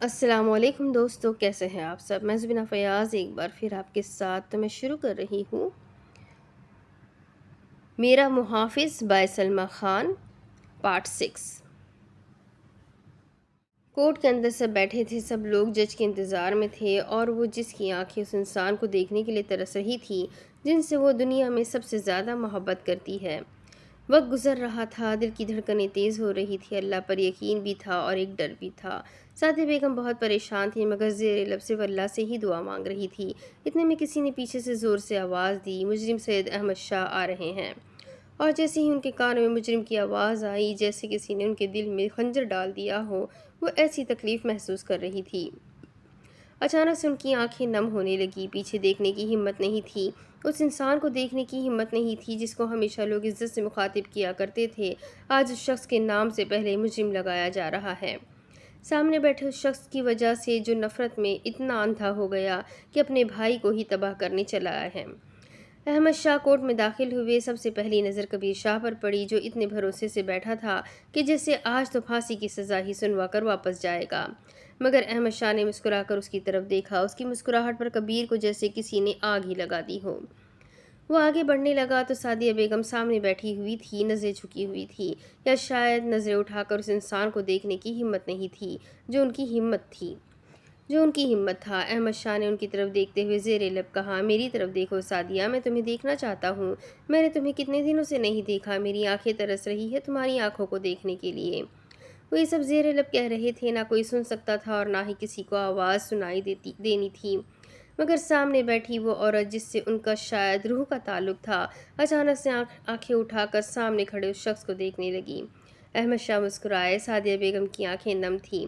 السلام علیکم دوستو، کیسے ہیں آپ سب؟ میں زبینہ فیاض ایک بار پھر آپ کے ساتھ میں شروع کر رہی ہوں میرا محافظ by Salma Khan part 6۔ Court کے اندر سب بیٹھے تھے، سب لوگ جج کے انتظار میں تھے، اور وہ جس کی آنکھیں اس انسان کو دیکھنے کے لیے ترس رہی تھی جن سے وہ دنیا میں سب سے زیادہ محبت کرتی ہے۔ وقت گزر رہا تھا، دل کی دھڑکنیں تیز ہو رہی تھی، اللہ پر یقین بھی تھا اور ایک ڈر بھی تھا۔ سعدیہ بیگم بہت پریشان تھی، مگر زیر لب صرف اللہ سے ہی دعا مانگ رہی تھی۔ اتنے میں کسی نے پیچھے سے زور سے آواز دی، مجرم سید احمد شاہ آ رہے ہیں۔ اور جیسے ہی ان کے کانوں میں مجرم کی آواز آئی، جیسے کسی نے ان کے دل میں خنجر ڈال دیا ہو، وہ ایسی تکلیف محسوس کر رہی تھی۔ اچانک سے ان کی آنکھیں نم ہونے لگی، پیچھے دیکھنے کی ہمت نہیں تھی، اس انسان کو دیکھنے کی ہمت نہیں تھی جس کو ہمیشہ لوگ عزت سے مخاطب کیا کرتے تھے۔ آج اس شخص کے نام سے پہلے مجرم لگایا جا رہا ہے۔ سامنے بیٹھے اس شخص کی وجہ سے جو نفرت میں اتنا اندھا ہو گیا کہ اپنے بھائی کو ہی تباہ کرنے چلا آیا ہے۔ احمد شاہ کورٹ میں داخل ہوئے، سب سے پہلی نظر کبیر شاہ پر پڑی، جو اتنے بھروسے سے بیٹھا تھا کہ جیسے آج تو پھانسی کی سزا ہی سنوا کر واپس جائے گا۔ مگر احمد شاہ نے مسکرا کر اس کی طرف دیکھا، اس کی مسکراہٹ پر کبیر کو جیسے کسی نے آگ ہی لگا دی ہو۔ وہ آگے بڑھنے لگا تو سعدیہ بیگم سامنے بیٹھی ہوئی تھی، نظریں جھکی ہوئی تھی، یا شاید نظریں اٹھا کر اس انسان کو دیکھنے کی ہمت نہیں تھی جو ان کی ہمت تھی، جو ان کی ہمت تھا۔ احمد شاہ نے ان کی طرف دیکھتے ہوئے زیر لب کہا، میری طرف دیکھو سعدیہ، میں تمہیں دیکھنا چاہتا ہوں۔ میں نے تمہیں کتنے دنوں سے نہیں دیکھا، میری آنکھیں ترس رہی ہے تمہاری آنکھوں کو دیکھنے کے لیے۔ وہ یہ سب زیر لب کہہ رہے تھے، نہ کوئی سن سکتا تھا اور نہ ہی کسی کو آواز سنائی دینی تھی، مگر سامنے بیٹھی وہ عورت جس سے ان کا شاید روح کا تعلق تھا، اچانک سے آنکھیں اٹھا کر سامنے کھڑے اس شخص کو دیکھنے لگی۔ احمد شاہ مسکرائے، سعدیہ بیگم کی آنکھیں نم تھیں۔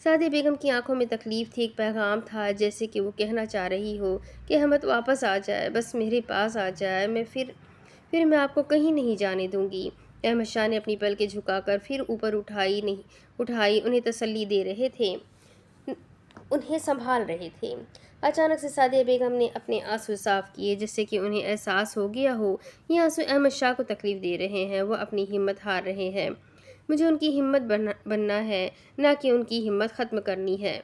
سعدیہ بیگم کی آنکھوں میں تکلیف تھی، ایک پیغام تھا، جیسے کہ وہ کہنا چاہ رہی ہو کہ احمد واپس آ جائے، بس میرے پاس آ جائے، پھر میں آپ کو کہیں نہیں جانے دوں گی۔ احمد شاہ نے اپنی پلکیں جھکا کر پھر اوپر اٹھائی، انہیں تسلی دے رہے تھے، انہیں سنبھال رہے تھے۔ اچانک سے سعدیہ بیگم نے اپنے آنسو صاف کیے، جس سے کہ انہیں احساس ہو گیا ہو یہ آنسو احمد شاہ کو تکلیف دے رہے ہیں، وہ اپنی ہمت ہار رہے ہیں۔ مجھے ان کی ہمت بننا ہے، نہ کہ ان کی ہمت ختم کرنی ہے۔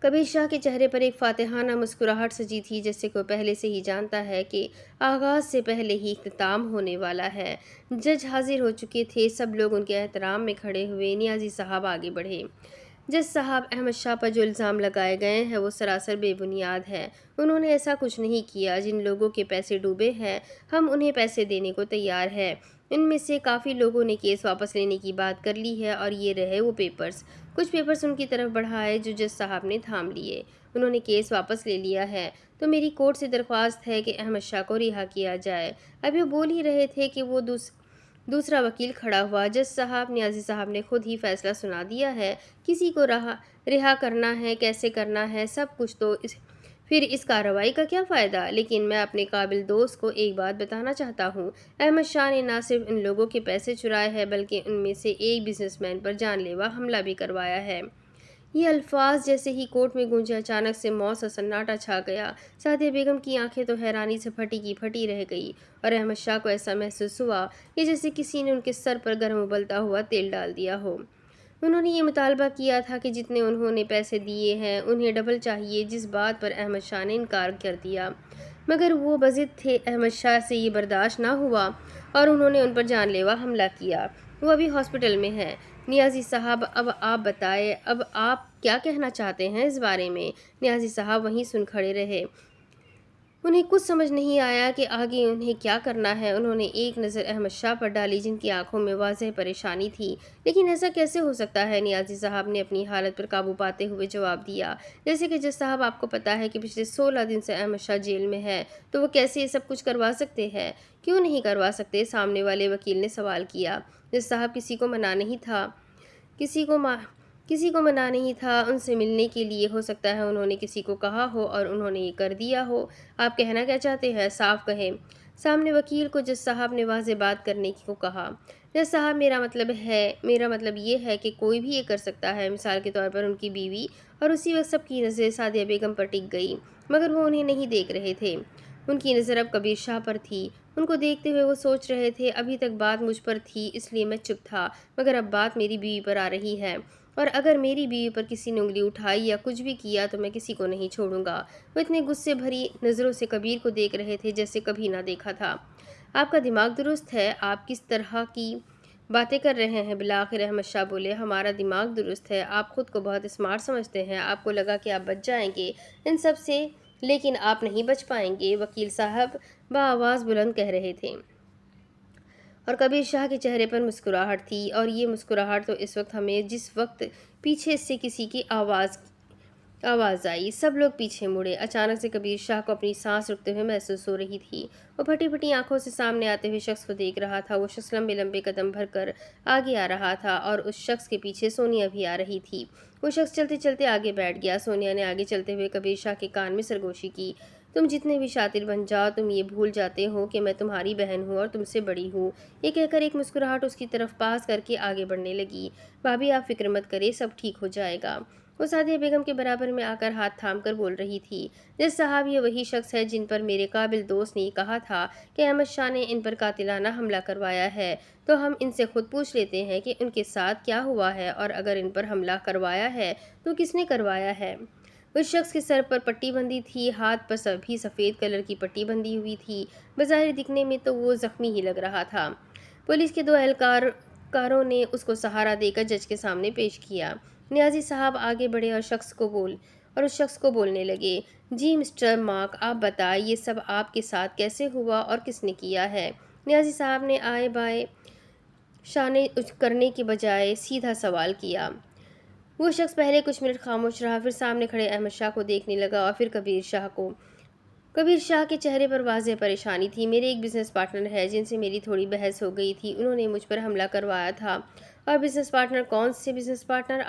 کبیر شاہ کے چہرے پر ایک فاتحانہ مسکراہٹ سجی تھی، جیسے کہ وہ پہلے سے ہی جانتا ہے کہ آغاز سے پہلے ہی اختتام ہونے والا ہے۔ جج حاضر ہو چکے تھے، سب لوگ ان کے احترام میں کھڑے ہوئے۔ نیازی صاحب آگے بڑھے۔ جج صاحب، احمد شاہ پر جو الزام لگائے گئے ہیں وہ سراسر بے بنیاد ہے۔ انہوں نے ایسا کچھ نہیں کیا، جن لوگوں کے پیسے ڈوبے ہیں ہم انہیں پیسے دینے کو تیار ہیں۔ ان میں سے کافی لوگوں نے کیس واپس لینے کی بات کر لی ہے، اور یہ رہے وہ پیپرز۔ کچھ پیپرز ان کی طرف بڑھائے جو جج صاحب نے تھام لیے۔ انہوں نے کیس واپس لے لیا ہے، تو میری کورٹ سے درخواست ہے کہ احمد شاہ کو رہا کیا جائے۔ ابھی وہ بول ہی رہے تھے کہ وہ دوسرا وکیل کھڑا ہوا۔ جج صاحب، نیازی صاحب نے خود ہی فیصلہ سنا دیا ہے، کسی کو رہا کرنا ہے، کیسے کرنا ہے، سب کچھ، تو پھر اس کارروائی کا کیا فائدہ؟ لیکن میں اپنے قابل دوست کو ایک بات بتانا چاہتا ہوں، احمد شاہ نے نہ صرف ان لوگوں کے پیسے چرائے ہیں بلکہ ان میں سے ایک بزنس مین پر جان لیوا حملہ بھی کروایا ہے۔ یہ الفاظ جیسے ہی کورٹ میں گونجے، اچانک سے موت سا سناٹا چھا گیا۔ سعدیہ بیگم کی آنکھیں تو حیرانی سے پھٹی کی پھٹی رہ گئی، اور احمد شاہ کو ایسا محسوس ہوا کہ جیسے کسی نے ان کے سر پر گرم ابلتا ہوا تیل ڈال دیا ہو۔ انہوں نے یہ مطالبہ کیا تھا کہ جتنے انہوں نے پیسے دیے ہیں انہیں ڈبل چاہیے، جس بات پر احمد شاہ نے انکار کر دیا، مگر وہ بضد تھے۔ احمد شاہ سے یہ برداشت نہ ہوا اور انہوں نے ان پر جان لیوا حملہ کیا۔ وہ ابھی ہاسپٹل میں ہیں۔ نیازی صاحب، اب آپ بتائیں، اب آپ کیا کہنا چاہتے ہیں اس بارے میں؟ نیازی صاحب وہیں سن کھڑے رہے۔ انہیں کچھ سمجھ نہیں آیا کہ آگے انہیں کیا کرنا ہے۔ انہوں نے ایک نظر احمد شاہ پر ڈالی، جن کی آنکھوں میں واضح پریشانی تھی۔ لیکن ایسا کیسے ہو سکتا ہے؟ نیازی صاحب نے اپنی حالت پر قابو پاتے ہوئے جواب دیا، جیسے کہ جج صاحب، آپ کو پتہ ہے کہ پچھلے 16 دن سے احمد شاہ جیل میں ہے، تو وہ کیسے یہ سب کچھ کروا سکتے ہیں؟ کیوں نہیں کروا سکتے؟ سامنے والے وکیل نے سوال کیا۔ جج صاحب، کسی کو منع نہیں تھا، ان سے ملنے کے لیے۔ ہو سکتا ہے انہوں نے کسی کو کہا ہو اور انہوں نے یہ کر دیا ہو۔ آپ کہنا کیا چاہتے ہیں؟ صاف کہیں۔ سامنے وکیل کو جج صاحب نے واضح بات کرنے کو کہا۔ جج صاحب، میرا مطلب یہ ہے کہ کوئی بھی یہ کر سکتا ہے۔ مثال کے طور پر ان کی بیوی، اور اسی وقت سب کی نظریں سعدیہ بیگم پر ٹک گئی، مگر وہ انہیں نہیں دیکھ رہے تھے۔ ان کی نظر اب کبیر شاہ پر تھی۔ ان کو دیکھتے ہوئے وہ سوچ رہے تھے، ابھی تک بات مجھ پر تھی اس لیے میں چپ تھا، مگر اب بات میری بیوی پر آ رہی ہے۔ اور اگر میری بیوی پر کسی نے انگلی اٹھائی یا کچھ بھی کیا تو میں کسی کو نہیں چھوڑوں گا۔ وہ اتنے غصے بھری نظروں سے کبیر کو دیکھ رہے تھے جیسے کبھی نہ دیکھا تھا۔ آپ کا دماغ درست ہے؟ آپ کس طرح کی باتیں کر رہے ہیں؟ بالآخر احمد شاہ بولے، ہمارا دماغ درست ہے۔ آپ خود کو بہت اسمارٹ سمجھتے ہیں، آپ کو لگا کہ آپ بچ جائیں گے ان سب سے، لیکن آپ نہیں بچ پائیں گے، وکیل صاحب بآواز بلند کہہ رہے تھے۔ اور کبیر شاہ کے چہرے پر مسکراہٹ تھی، اور یہ مسکراہٹ تو اس وقت ہمیں جس وقت پیچھے سے کسی کی آواز آئی، سب لوگ پیچھے مڑے۔ اچانک سے کبیر شاہ کو اپنی سانس رکتے ہوئے محسوس ہو رہی تھی۔ وہ پھٹی پھٹی آنکھوں سے سامنے آتے ہوئے شخص کو دیکھ رہا تھا۔ وہ شخص لمبے لمبے قدم بھر کر آگے آ رہا تھا، اور اس شخص کے پیچھے سونیا بھی آ رہی تھی۔ وہ شخص چلتے چلتے آگے بیٹھ گیا۔ سونیا نے آگے چلتے ہوئے کبیر شاہ کے کان میں سرگوشی کی، تم جتنے بھی شاطر بن جاؤ، تم یہ بھول جاتے ہو کہ میں تمہاری بہن ہوں اور تم سے بڑی ہوں۔ یہ کہہ کر ایک مسکراہٹ اس کی طرف پاس کر کے آگے بڑھنے لگی۔ بھابھی آپ فکر مت کریں، سب ٹھیک ہو جائے گا۔ وہ سعدیہ بیگم کے برابر میں آ کر ہاتھ تھام کر بول رہی تھی، جس صاحب یہ وہی شخص ہے جن پر میرے قابل دوست نے یہ کہا تھا کہ احمد شاہ نے ان پر قاتلانہ حملہ کروایا ہے، تو ہم ان سے خود پوچھ لیتے ہیں کہ ان کے ساتھ کیا ہوا ہے، اور اگر ان پر حملہ کروایا ہے تو کس نے کروایا ہے۔ اس شخص کے سر پر پٹی بندھی تھی، ہاتھ پر بھی سفید کلر کی پٹی بندھی ہوئی تھی۔ بظاہر دکھنے میں تو وہ زخمی ہی لگ رہا تھا۔ پولیس کے 2 اہلکاروں نے اس کو سہارا دے کر جج کے سامنے پیش کیا۔ نیازی صاحب آگے بڑھے اور اس شخص کو بولنے لگے، جی مسٹر مارک، آپ بتائیں یہ سب آپ کے ساتھ کیسے ہوا اور کس نے کیا ہے؟ نیازی صاحب نے آئے بائیں شانے کرنے کے بجائے سیدھا سوال کیا۔ وہ شخص پہلے کچھ منٹ خاموش رہا، پھر سامنے کھڑے احمد شاہ کو دیکھنے لگا اور پھر کبیر شاہ کو۔ کبیر شاہ کے چہرے پر واضح پریشانی تھی۔ میرے ایک بزنس پارٹنر ہے جن سے میری تھوڑی بحث ہو گئی تھی، انہوں نے مجھ پر حملہ کروایا تھا۔ اور بزنس پارٹنر؟ کون سے بزنس پارٹنر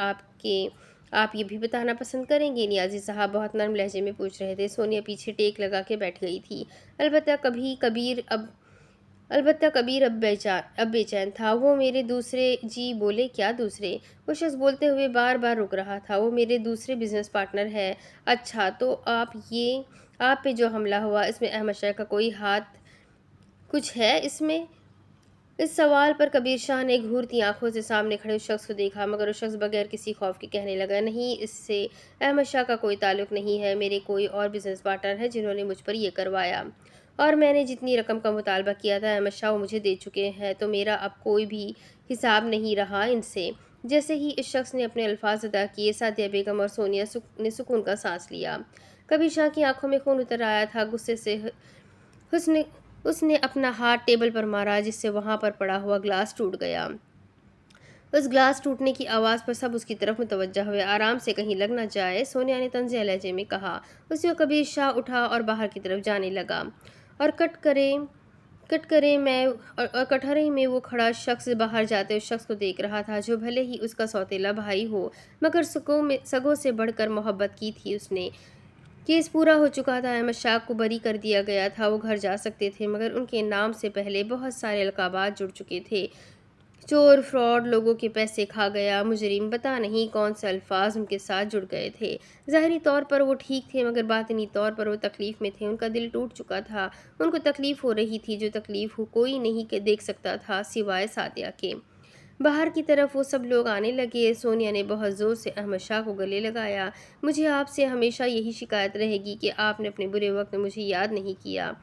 آپ یہ بھی بتانا پسند کریں گے؟ نیازی صاحب بہت نرم لہجے میں پوچھ رہے تھے۔ سونیا پیچھے ٹیک لگا کے بیٹھ گئی تھی۔ البتہ کبیر اب بے چین تھا۔ وہ میرے دوسرے؟ جی بولے، کیا دوسرے؟ وہ شخص بولتے ہوئے بار بار رک رہا تھا۔ وہ میرے دوسرے بزنس پارٹنر ہے۔ اچھا، تو آپ پہ جو حملہ ہوا اس میں احمد شاہ کا کوئی ہاتھ کچھ ہے اس میں؟ اس سوال پر کبیر شاہ نے گھورتی آنکھوں سے سامنے کھڑے اس شخص کو دیکھا، مگر اس شخص بغیر کسی خوف کے کہنے لگا، نہیں، اس سے احمد شاہ کا کوئی تعلق نہیں ہے۔ میرے کوئی اور بزنس پارٹنر ہیں جنہوں نے مجھ پر یہ کروایا، اور میں نے جتنی رقم کا مطالبہ کیا تھا احمد شاہ وہ مجھے دے چکے ہیں، تو میرا اب کوئی بھی حساب نہیں رہا ان سے۔ جیسے ہی اس شخص نے اپنے الفاظ ادا کیے، سعدیہ بیگم اور سونیا نے سکون کا سانس لیا۔ کبیر شاہ کی آنکھوں میں خون اتر آیا تھا۔ غصے سے اس نے اپنا ہاتھ ٹیبل پر مارا، جس سے وہاں پر پڑا ہوا گلاس ٹوٹ گیا۔ اس گلاس ٹوٹنے کی آواز پر سب اس کی طرف متوجہ ہوئے۔ آرام سے، کہیں لگ نہ جائے، سونیا نے طنزیہ لہجے میں کہا۔ اسی وقت کبیر شاہ اٹھا اور باہر کی طرف جانے لگا، اور کٹہرے میں وہ کھڑا شخص باہر جاتے اس شخص کو دیکھ رہا تھا جو بھلے ہی اس کا سوتیلا بھائی ہو، مگر سگوں سے بڑھ کر محبت کی تھی اس نے۔ کیس پورا ہو چکا تھا، احمد شاہ کو بری کر دیا گیا تھا، وہ گھر جا سکتے تھے، مگر ان کے نام سے پہلے بہت سارے القابات جڑ چکے تھے، چور، فراڈ، لوگوں کے پیسے کھا گیا، مجرم، پتہ نہیں کون سے الفاظ ان کے ساتھ جڑ گئے تھے۔ ظاہری طور پر وہ ٹھیک تھے، مگر باطنی طور پر وہ تکلیف میں تھے، ان کا دل ٹوٹ چکا تھا، ان کو تکلیف ہو رہی تھی، جو تکلیف کوئی نہیں دیکھ سکتا تھا سوائے سعدیہ کے۔ باہر کی طرف وہ سب لوگ آنے لگے۔ سونیا نے بہت زور سے احمد شاہ کو گلے لگایا، مجھے آپ سے ہمیشہ یہی شکایت رہے گی کہ آپ نے اپنے برے وقت میں مجھے یاد نہیں کیا،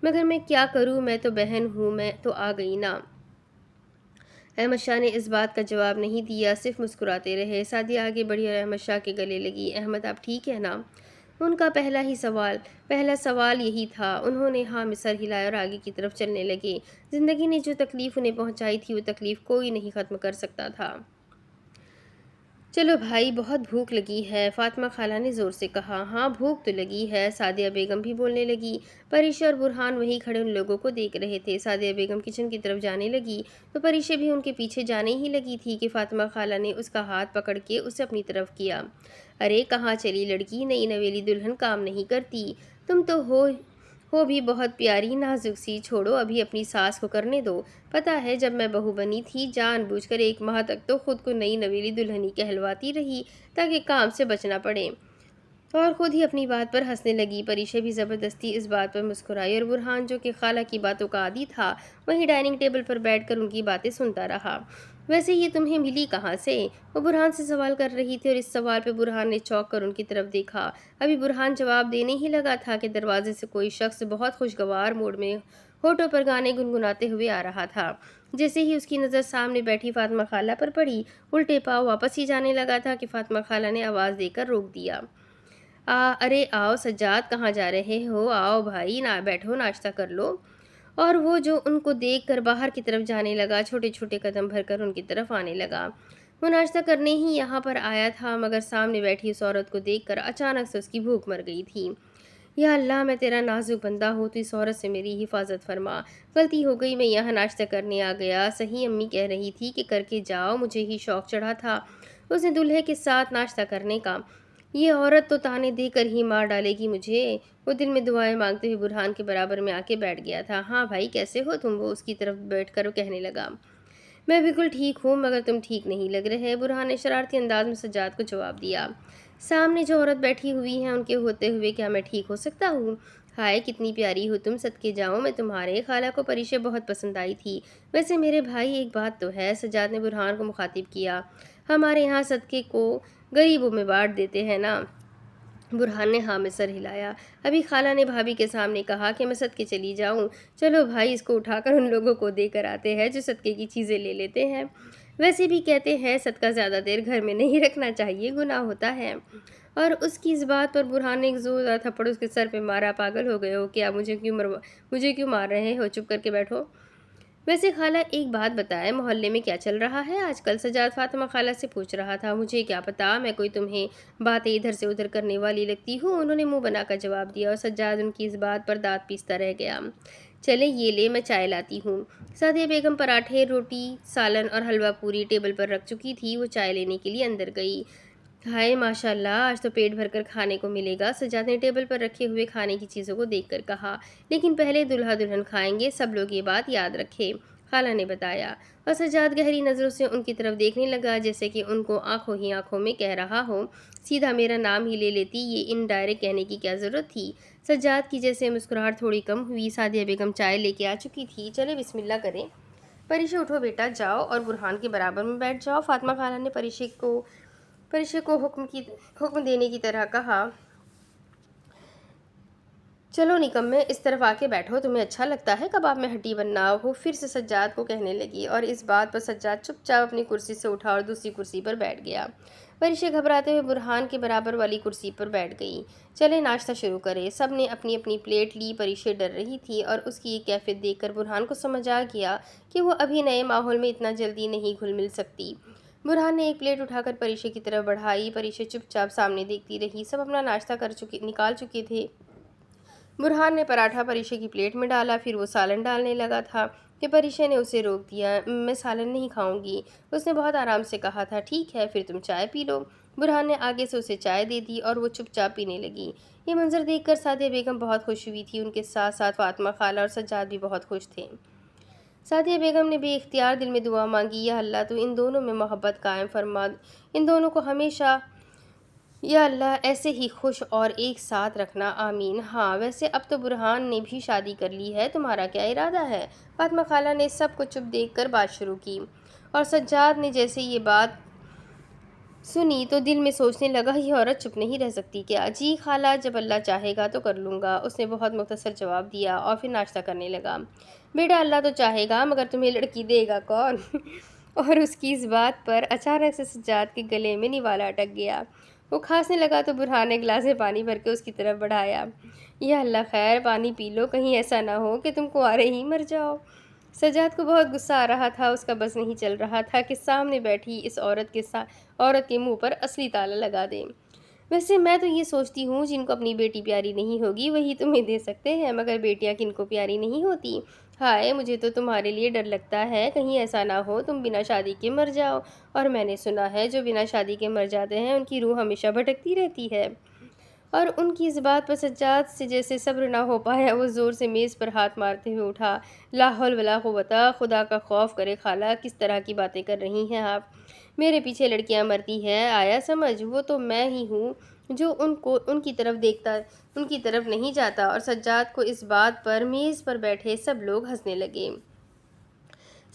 مگر میں کیا کروں، میں تو بہن ہوں، میں تو آ گئی نا۔ احمد شاہ نے اس بات کا جواب نہیں دیا، صرف مسکراتے رہے۔ سعدیہ آگے بڑھی اور احمد شاہ کے گلے لگی، احمد آپ ٹھیک ہے نا؟ ان کا پہلا سوال یہی تھا۔ انہوں نے ہاں میں سر ہلایا اور آگے کی طرف چلنے لگے۔ زندگی نے جو تکلیف انہیں پہنچائی تھی وہ تکلیف کوئی نہیں ختم کر سکتا تھا۔ چلو بھائی، بہت بھوک لگی ہے، فاطمہ خالہ نے زور سے کہا۔ ہاں بھوک تو لگی ہے، سعدیہ بیگم بھی بولنے لگی۔ پریشا اور برہان وہیں کھڑے ان لوگوں کو دیکھ رہے تھے۔ سعدیہ بیگم کچن کی طرف جانے لگی تو پریشا بھی ان کے پیچھے جانے ہی لگی تھی کہ فاطمہ خالہ نے اس کا ہاتھ پکڑ کے اسے اپنی طرف کیا۔ ارے کہاں چلی لڑکی، نئی نویلی دلہن کام نہیں کرتی، تم تو ہو بھی بہت پیاری نازک سی، چھوڑو ابھی اپنی ساس کو کرنے دو۔ پتہ ہے جب میں بہو بنی تھی جان بوجھ کر 1 ماہ تک تو خود کو نئی نویلی دلہن ہی کہلواتی رہی تاکہ کام سے بچنا پڑے، اور خود ہی اپنی بات پر ہنسنے لگی۔ پریشا بھی زبردستی اس بات پر مسکرائی، اور برہان جو کہ خالہ کی باتوں کا عادی تھا وہیں ڈائننگ ٹیبل پر بیٹھ کر ان کی باتیں سنتا رہا۔ ویسے یہ تمہیں ملی کہاں سے؟ وہ برہان سے سوال کر رہی تھی اور اس سوال پہ برہان نے چونک کر ان کی طرف دیکھا۔ ابھی برہان جواب دینے ہی لگا تھا کہ دروازے سے کوئی شخص بہت خوشگوار موڈ میں ہونٹوں پر گانے گنگناتے ہوئے آ رہا تھا۔ جیسے ہی اس کی نظر سامنے بیٹھی فاطمہ خالہ پر پڑی، الٹے پاؤں واپس ہی جانے لگا تھا کہ فاطمہ خالہ نے آواز دے کر روک دیا۔ ارے آؤ سجاد، کہاں جا رہے ہو؟ آؤ بھائی، بیٹھو، ناشتہ کر لو۔ اور وہ جو ان کو دیکھ کر باہر کی طرف جانے لگا، چھوٹے چھوٹے قدم بھر کر ان کی طرف آنے لگا۔ وہ ناشتہ کرنے ہی یہاں پر آیا تھا، مگر سامنے بیٹھی اس عورت کو دیکھ کر اچانک سے اس کی بھوک مر گئی تھی۔ یا اللہ، میں تیرا نازک بندہ ہوں، تو اس عورت سے میری حفاظت فرما۔ غلطی ہو گئی، میں یہاں ناشتہ کرنے آ گیا۔ صحیح امی کہہ رہی تھی کہ کر کے جاؤ، مجھے ہی شوق چڑھا تھا اس نے دولہے کے ساتھ ناشتہ کرنے کا۔ یہ عورت تو طعنے دے کر ہی مار ڈالے گی مجھے۔ وہ دل میں دعائیں مانگتے ہوئے برہان کے برابر میں آ کے بیٹھ گیا تھا۔ ہاں بھائی، کیسے ہو تم؟ وہ اس کی طرف بیٹھ کر کہنے لگا۔ میں بالکل ٹھیک ہوں، مگر تم ٹھیک نہیں لگ رہے، برہان نے شرارتی انداز میں سجاد کو جواب دیا۔ سامنے جو عورت بیٹھی ہوئی ہے ان کے ہوتے ہوئے کیا میں ٹھیک ہو سکتا ہوں؟ ہائے کتنی پیاری ہو تم، صدقے جاؤں میں تمہارے۔ خالہ کو پریشے بہت پسند آئی تھی۔ ویسے میرے بھائی ایک بات تو ہے، سجاد نے برہان کو مخاطب کیا، ہمارے یہاں صدقے کو غریبوں میں بانٹ دیتے ہیں نا؟ برہان نے ہاں میں سر ہلایا۔ ابھی خالہ نے بھابھی کے سامنے کہا کہ میں صدقے چلی جاؤں۔ چلو بھائی، اس کو اٹھا کر ان لوگوں کو دے کر آتے ہیں جو صدقے کی چیزیں لے لیتے ہیں۔ ویسے بھی کہتے ہیں صدقہ زیادہ دیر گھر میں نہیں رکھنا چاہیے، گناہ ہوتا ہے۔ اور اس کی اس بات پر برہان نے ایک زوردار تھپڑ اس کے سر پہ مارا۔ پاگل ہو گئے ہو کیا؟ مجھے کیوں مار رہے ہو؟ چپ کر کے بیٹھو۔ ویسے خالہ ایک بات بتائے، محلے میں کیا چل رہا ہے آج کل؟ سجاد فاطمہ خالہ سے پوچھ رہا تھا۔ مجھے کیا پتا، میں کوئی تمہیں باتیں ادھر سے ادھر کرنے والی لگتی ہوں، انہوں نے منہ بنا کر جواب دیا، اور سجاد ان کی اس بات پر دانت پیستا رہ گیا۔ چلے یہ لے، میں چائے لاتی ہوں۔ سعدیہ بیگم پراٹھے، روٹی، سالن اور حلوہ پوری ٹیبل پر رکھ چکی تھی۔ وہ چائے لینے کے لیے اندر گئی۔ ہائے ماشاء اللہ، آج تو پیٹ بھر کر کھانے کو ملے گا، سجاد نے ٹیبل پر رکھے ہوئے کھانے کی چیزوں کو دیکھ کر کہا۔ لیکن پہلے دلہا دلہن کھائیں گے، سب لوگ یہ بات یاد رکھے، خالہ نے بتایا۔ اور سجاد گہری نظروں سے ان کی طرف دیکھنے لگا، جیسے کہ ان کو آنکھوں ہی آنکھوں میں کہہ رہا ہو، سیدھا میرا نام ہی لے لیتی، یہ انڈائریکٹ کہنے کی کیا ضرورت تھی؟ سجاد کی جیسے مسکراہٹ تھوڑی کم ہوئی۔ سعدیہ بیگم چائے لے کے آ چکی تھی۔ چلے بسم اللہ کریں۔ پریشے اٹھو بیٹا، جاؤ اور برہان کے برابر میں بیٹھ جاؤ۔ فاطمہ خالہ نے پریشے کو حکم دینے کی طرح کہا۔ چلو نکمے، اس طرف آ کے بیٹھو، تمہیں اچھا لگتا ہے کباب میں ہڈی بننا؟ وہ پھر سے سجاد کو کہنے لگی، اور اس بات پر سجاد چپ چاپ اپنی کرسی سے اٹھا اور دوسری کرسی پر بیٹھ گیا۔ پریشے گھبراتے ہوئے برہان کے برابر والی کرسی پر بیٹھ گئی۔ چلے ناشتہ شروع کرے۔ سب نے اپنی اپنی پلیٹ لی۔ پریشے ڈر رہی تھی، اور اس کی یہ کیفیت دیکھ کر برہان کو سمجھ آ گیا کہ وہ ابھی نئے ماحول میں اتنا جلدی نہیں گھل مل سکتی۔ برہان نے ایک پلیٹ اٹھا کر پریشے کی طرف بڑھائی۔ پریشے چپ چاپ سامنے دیکھتی رہی۔ سب اپنا ناشتہ نکال چکے تھے۔ برہان نے پراٹھا پریشے کی پلیٹ میں ڈالا، پھر وہ سالن ڈالنے لگا تھا کہ پریشے نے اسے روک دیا۔ میں سالن نہیں کھاؤں گی، اس نے بہت آرام سے کہا تھا۔ ٹھیک ہے، پھر تم چائے پی لو۔ برہان نے آگے سے اسے چائے دے دی اور وہ چپ چاپ پینے لگی۔ یہ منظر دیکھ کر سعدیہ بیگم بہت خوش ہوئی تھی، ان کے ساتھ ساتھ فاطمہ خالہ اور سجاد بھی بہت خوش تھے۔ سعدیہ بیگم نے بے اختیار دل میں دعا مانگی، یا اللہ تو ان دونوں میں محبت قائم فرما، ان دونوں کو ہمیشہ یا اللہ ایسے ہی خوش اور ایک ساتھ رکھنا، آمین۔ ہاں ویسے اب تو برہان نے بھی شادی کر لی ہے، تمہارا کیا ارادہ ہے؟ فاطمہ خالہ نے سب کو چپ دیکھ کر بات شروع کی، اور سجاد نے جیسے یہ بات سنی تو دل میں سوچنے لگا، یہ عورت چپ نہیں رہ سکتی کیا؟ جی خالہ، جب اللہ چاہے گا تو کر لوں گا، اس نے بہت مختصر جواب دیا، اور پھر ناشتہ کرنے لگا۔ بیٹا اللہ تو چاہے گا، مگر تمہیں لڑکی دے گا کون؟ اور اس کی اس بات پر اچانک سے سجاد کے گلے میں نوالا اٹک گیا۔ وہ کھانسنے لگا تو برہان نے گلاس میں پانی بھر کے اس کی طرف بڑھایا۔ یا اللہ خیر، پانی پی لو، کہیں ایسا نہ ہو کہ تم کنوارے ہی مر جاؤ۔ سجاد کو بہت غصہ آ رہا تھا، اس کا بس نہیں چل رہا تھا کہ سامنے بیٹھی اس عورت کے منہ پر اصلی تالا لگا دے۔ ویسے میں تو یہ سوچتی ہوں، جن کو اپنی بیٹی پیاری نہیں ہوگی وہی تمہیں دے سکتے ہیں، مگر بیٹیاں کن کو پیاری نہیں ہوتی؟ ہائے مجھے تو تمہارے لیے ڈر لگتا ہے، کہیں ایسا نہ ہو تم بنا شادی کے مر جاؤ، اور میں نے سنا ہے جو بنا شادی کے مر جاتے ہیں ان کی روح ہمیشہ بھٹکتی رہتی ہے۔ اور ان کی اس بات پر سجاد سے جیسے صبر نہ ہو پایا، وہ زور سے میز پر ہاتھ مارتے ہوئے اٹھا۔ لا حول ولا قوت، خدا کا خوف کرے خالہ، کس طرح کی باتیں کر رہی ہیں آپ؟ میرے پیچھے لڑکیاں مرتی ہیں، آیا سمجھ؟ وہ تو میں ہی ہوں جو ان کی طرف نہیں جاتا۔ اور سجاد کو اس بات پر میز پر بیٹھے سب لوگ ہنسنے لگے۔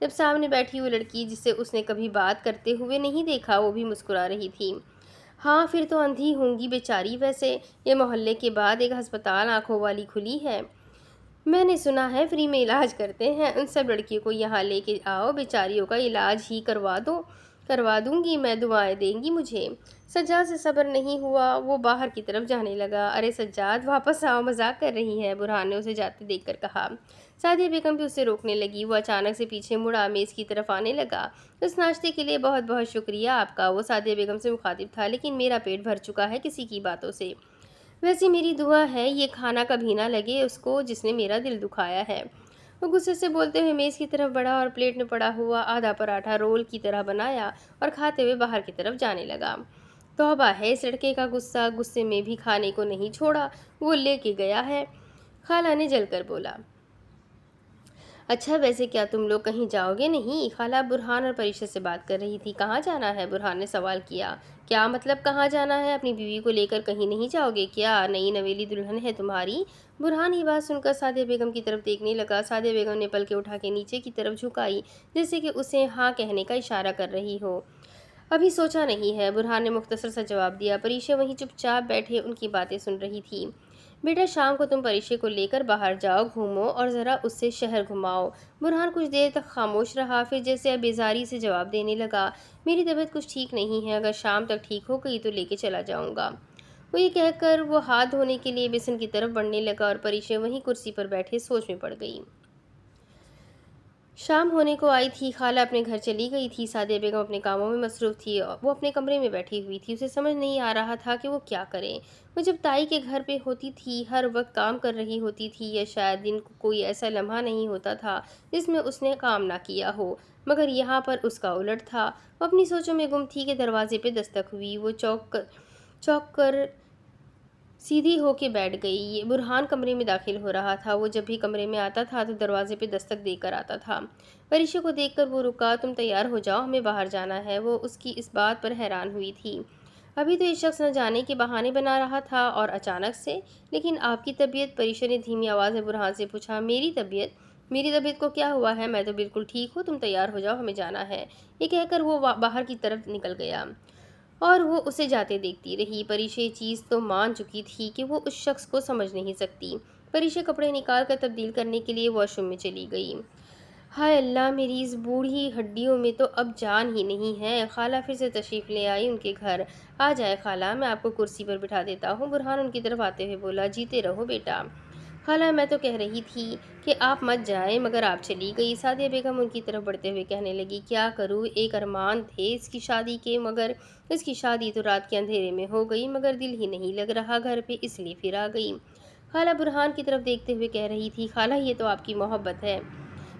جب سامنے بیٹھی وہ لڑکی جسے اس نے کبھی بات کرتے ہوئے نہیں دیکھا وہ بھی مسکرا رہی تھی۔ ہاں پھر تو اندھی ہوں گی بیچاری، ویسے یہ محلے کے بعد ایک ہسپتال آنکھوں والی کھلی ہے، میں نے سنا ہے فری میں علاج کرتے ہیں، ان سب لڑکیوں کو یہاں لے کے آؤ، بیچاریوں کا علاج ہی کروا دوں گی میں، دعائیں دیں گی مجھے۔ سجاد سے صبر نہیں ہوا، وہ باہر کی طرف جانے لگا۔ ارے سجاد واپس آؤ، مذاق کر رہی ہے، برہان نے اسے جاتے دیکھ کر کہا۔ سعدیہ بیگم بھی اسے روکنے لگی، وہ اچانک سے پیچھے مڑا میز کی طرف آنے لگا۔ اس ناشتے کے لیے بہت بہت شکریہ آپ کا، وہ سعدیہ بیگم سے مخاطب تھا، لیکن میرا پیٹ بھر چکا ہے کسی کی باتوں سے۔ ویسے میری دعا ہے یہ کھانا کبھی نہ لگے اس کو جس نے میرا دل دکھایا ہے۔ وہ غصے سے بولتے ہوئے میز کی طرف بڑھا اور پلیٹ میں پڑا ہوا آدھا پراٹھا رول کی طرح بنایا اور کھاتے ہوئے باہر کی طرف جانے لگا۔ توبہ ہے اس لڑکے کا غصے میں بھی کھانے کو نہیں چھوڑا، وہ لے کے گیا ہے، خالہ نے جل کر بولا۔ اچھا ویسے کیا تم لوگ کہیں جاؤ گے نہیں؟ خالہ برہان اور پریشا سے بات کر رہی تھی۔ کہاں جانا ہے؟ برہان نے سوال کیا۔ کیا مطلب کہاں جانا ہے؟ اپنی بیوی کو لے کر کہیں نہیں جاؤ گے کیا؟ نئی نویلی دلہن ہے تمہاری؟ برہان یہ بات سن کر سعدیہ بیگم کی طرف دیکھنے لگا۔ سعدیہ بیگم نے پلکیں اٹھا کے نیچے کی طرف جھکائی جیسے کہ اسے ہاں کہنے کا اشارہ کر رہی ہو۔ ابھی سوچا نہیں ہے، برہان نے مختصر سا جواب دیا۔ پریشا وہیں چپ چاپ بیٹھے ان کی باتیں سن رہی تھی۔ بیٹا شام کو تم پریشے کو لے کر باہر جاؤ، گھومو اور ذرا اس سے شہر گھماؤ۔ برہان کچھ دیر تک خاموش رہا، پھر جیسے اب بیزاری سے جواب دینے لگا۔ میری طبیعت کچھ ٹھیک نہیں ہے، اگر شام تک ٹھیک ہو گئی تو لے کے چلا جاؤں گا۔ وہ یہ کہہ کر وہ ہاتھ دھونے کے لیے بیسن کی طرف بڑھنے لگا اور پریشا وہیں کرسی پر بیٹھے سوچ میں پڑ گئی۔ شام ہونے کو آئی تھی، خالہ اپنے گھر چلی گئی تھی، سعدیہ بیگم اپنے کاموں میں مصروف تھی، وہ اپنے کمرے میں بیٹھی ہوئی تھی، اسے سمجھ نہیں آ رہا تھا کہ وہ کیا کرے۔ وہ جب تائی کے گھر پہ ہوتی تھی ہر وقت کام کر رہی ہوتی تھی، یا شاید دن کو کوئی ایسا لمحہ نہیں ہوتا تھا جس میں اس نے کام نہ کیا ہو، مگر یہاں پر اس کا الٹ تھا۔ وہ اپنی سوچوں میں گم تھی کہ دروازے پہ دستک ہوئی، وہ چونک کر سیدھی ہو کے بیٹھ گئی۔ یہ برہان کمرے میں داخل ہو رہا تھا، وہ جب بھی کمرے میں آتا تھا تو دروازے پہ دستک دے کر آتا تھا۔ پریشا کو دیکھ کر وہ رکا۔ تم تیار ہو جاؤ، ہمیں باہر جانا ہے۔ وہ اس کی اس بات پر حیران ہوئی تھی، ابھی تو یہ شخص نہ جانے کے بہانے بنا رہا تھا اور اچانک سے۔ لیکن آپ کی طبیعت؟ پریشا نے دھیمی آواز میں برہان سے پوچھا۔ میری طبیعت کو کیا ہوا ہے؟ میں تو بالکل ٹھیک ہوں، تم تیار ہو جاؤ، ہمیں جانا ہے۔ یہ کہہ کر وہ باہر کی طرف نکل گیا اور وہ اسے جاتے دیکھتی رہی۔ پریشا یہ چیز تو مان چکی تھی کہ وہ اس شخص کو سمجھ نہیں سکتی۔ پریشا کپڑے نکال کر تبدیل کرنے کے لیے واش روم میں چلی گئی۔ ہائے اللہ، میری اس بوڑھی ہڈیوں میں تو اب جان ہی نہیں ہے۔ خالہ پھر سے تشریف لے آئی ان کے گھر۔ آ جائے خالہ، میں آپ کو کرسی پر بٹھا دیتا ہوں، برہان ان کی طرف آتے ہوئے بولا۔ جیتے رہو بیٹا۔ خالہ میں تو کہہ رہی تھی کہ آپ مت جائیں، مگر آپ چلی گئی۔ سعدیہ بیگم ان کی طرف بڑھتے ہوئے کہنے لگی۔ کیا کروں، ایک ارمان تھے اس کی شادی کے، مگر اس کی شادی تو رات کے اندھیرے میں ہو گئی، مگر دل ہی نہیں لگ رہا گھر پہ، اس لیے پھر آ گئی۔ خالہ برہان کی طرف دیکھتے ہوئے کہہ رہی تھی۔ خالہ یہ تو آپ کی محبت ہے۔